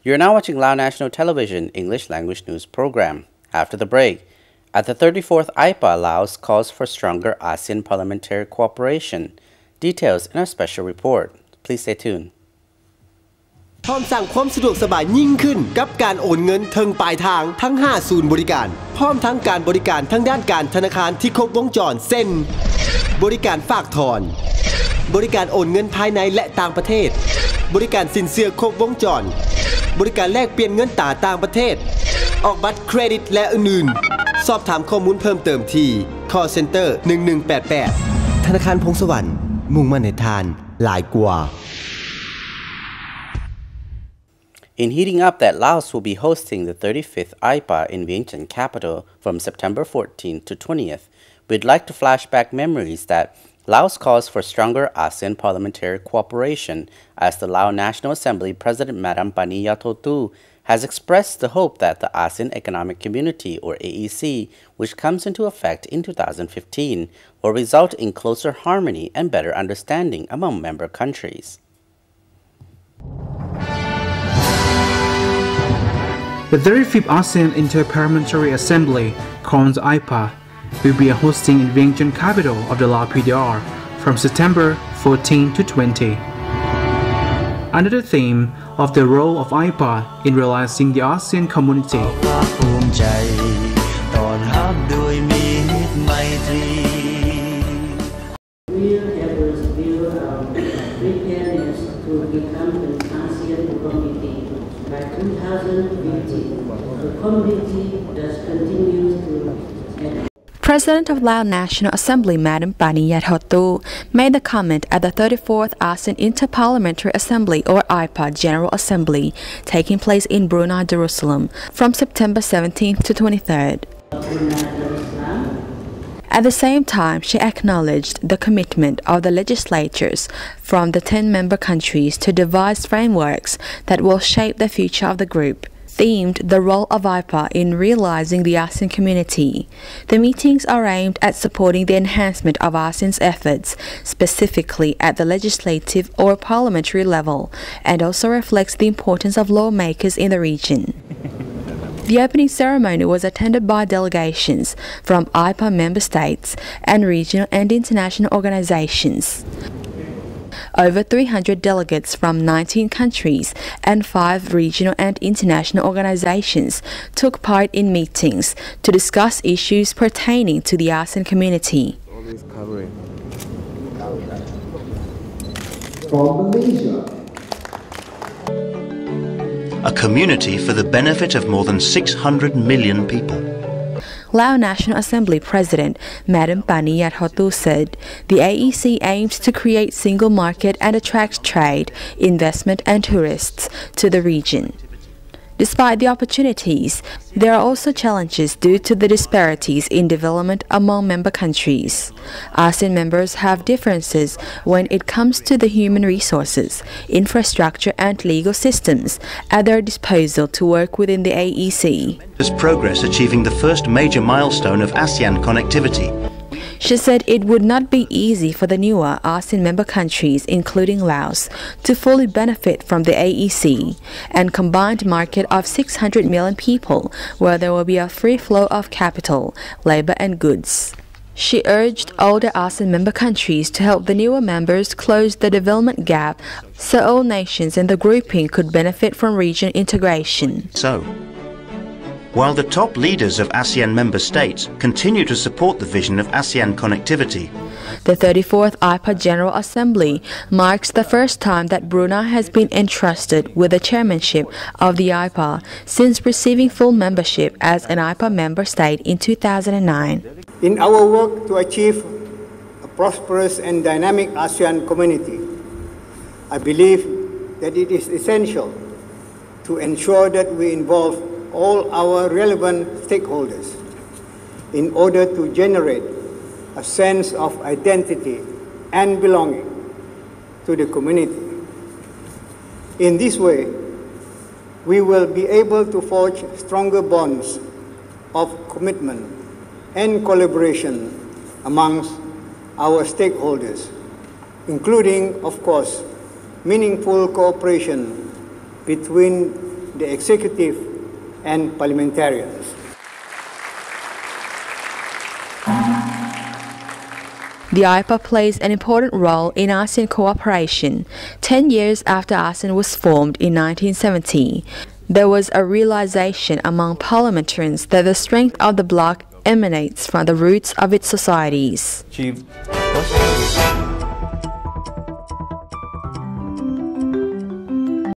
You're now watching Lao National Television English Language News Program. After the break, at the 34th AIPA, Laos calls for stronger ASEAN parliamentary cooperation. Details in our special report. Please stay tuned. พร้อมสร้างความสะดวกสบายยิ่งขึ้นกับการโอนเงินเทิงปลายทางทั้ง5ศูนย์บริการพร้อมทั้งการบริการทั้งด้านการธนาคารที่ครบวงจรเช่นบริการฝากถอนบริการโอนเงินภายในและต่างประเทศบริการสินเชื่อครบวงจรบริการแลกเปลี่ยนเงินต่างประเทศออกบัตรเครดิตและอื่นๆสอบถามข้อมูลเพิ่มเติมที่ call center 1188ธนาคารพงศวรรค์มุ่งมั่นให้ทานหลายกว่า In heating up that Laos will be hosting the 35th AIPA in Vientiane capital from September 14th to 20th, we'd like to flash back memories that Laos calls for stronger ASEAN parliamentary cooperation as the Lao National Assembly President Madam Pany Yathortou has expressed the hope that the Asean Economic Community, or AEC, which comes into effect in 2015, will result in closer harmony and better understanding among member countries. The 35th Asean Inter-Parliamentary Assembly, called AIPA, will be hosting in Vientiane capital of the Lao PDR from September 14 to 20. Under the theme of the role of AIPA in realizing the Asean community, Real efforts build our preparedness to become an Asean community. By 2050, the community thus continues to President of Lao National Assembly Madam Pany Yathortou made the comment at the 34th Asean Inter-Parliamentary Assembly, or AIPA General Assembly, taking place in Brunei Darussalam from September 17th to 23rd. At the same time, she acknowledged the commitment of the legislators from the 10 member countries to devise frameworks that will shape the future of the group. Themed the role of AIPA in realizing the ASEAN community. The meetings are aimed at supporting the enhancement of ASEAN's efforts, specifically at the legislative or parliamentary level, and also reflects the importance of lawmakers in the region. The opening ceremony was attended by delegations from AIPA member states and regional and international organizations. Over 300 delegates from 19 countries and 5 regional and international organizations took part in meetings to discuss issues pertaining to the ASEAN community. From Malaysia, a community for the benefit of more than 600 million people. Lao National Assembly President Madam Pany Yathortou said the AEC aims to create single market and attract trade, investment and tourists to the region. Despite the opportunities, there are also challenges due to the disparities in development among member countries. ASEAN members have differences when it comes to the human resources, infrastructure and legal systems at their disposal to work within the AEC. There's progress achieving the first major milestone of ASEAN connectivity. She said it would not be easy for the newer ASEAN member countries, including Laos, to fully benefit from the AEC and combined market of 600 million people, where there will be a free flow of capital, labor and goods. She urged older ASEAN member countries to help the newer members close the development gap so all nations in the grouping could benefit from region integration. While the top leaders of ASEAN member states continue to support the vision of ASEAN connectivity, the 34th AIPA General Assembly marks the first time that Brunei has been entrusted with the chairmanship of the AIPA since receiving full membership as an AIPA member state in 2009. In our work to achieve a prosperous and dynamic ASEAN community, I believe that it is essential to ensure that we involve all our relevant stakeholders in order to generate a sense of identity and belonging to the community. In this way, we will be able to forge stronger bonds of commitment and collaboration amongst our stakeholders, including, of course, meaningful cooperation between the executive, and parliamentarians. The AIPA plays an important role in ASEAN cooperation. 10 years after ASEAN was formed in 1970, there was a realization among parliamentarians that the strength of the bloc emanates from the roots of its societies.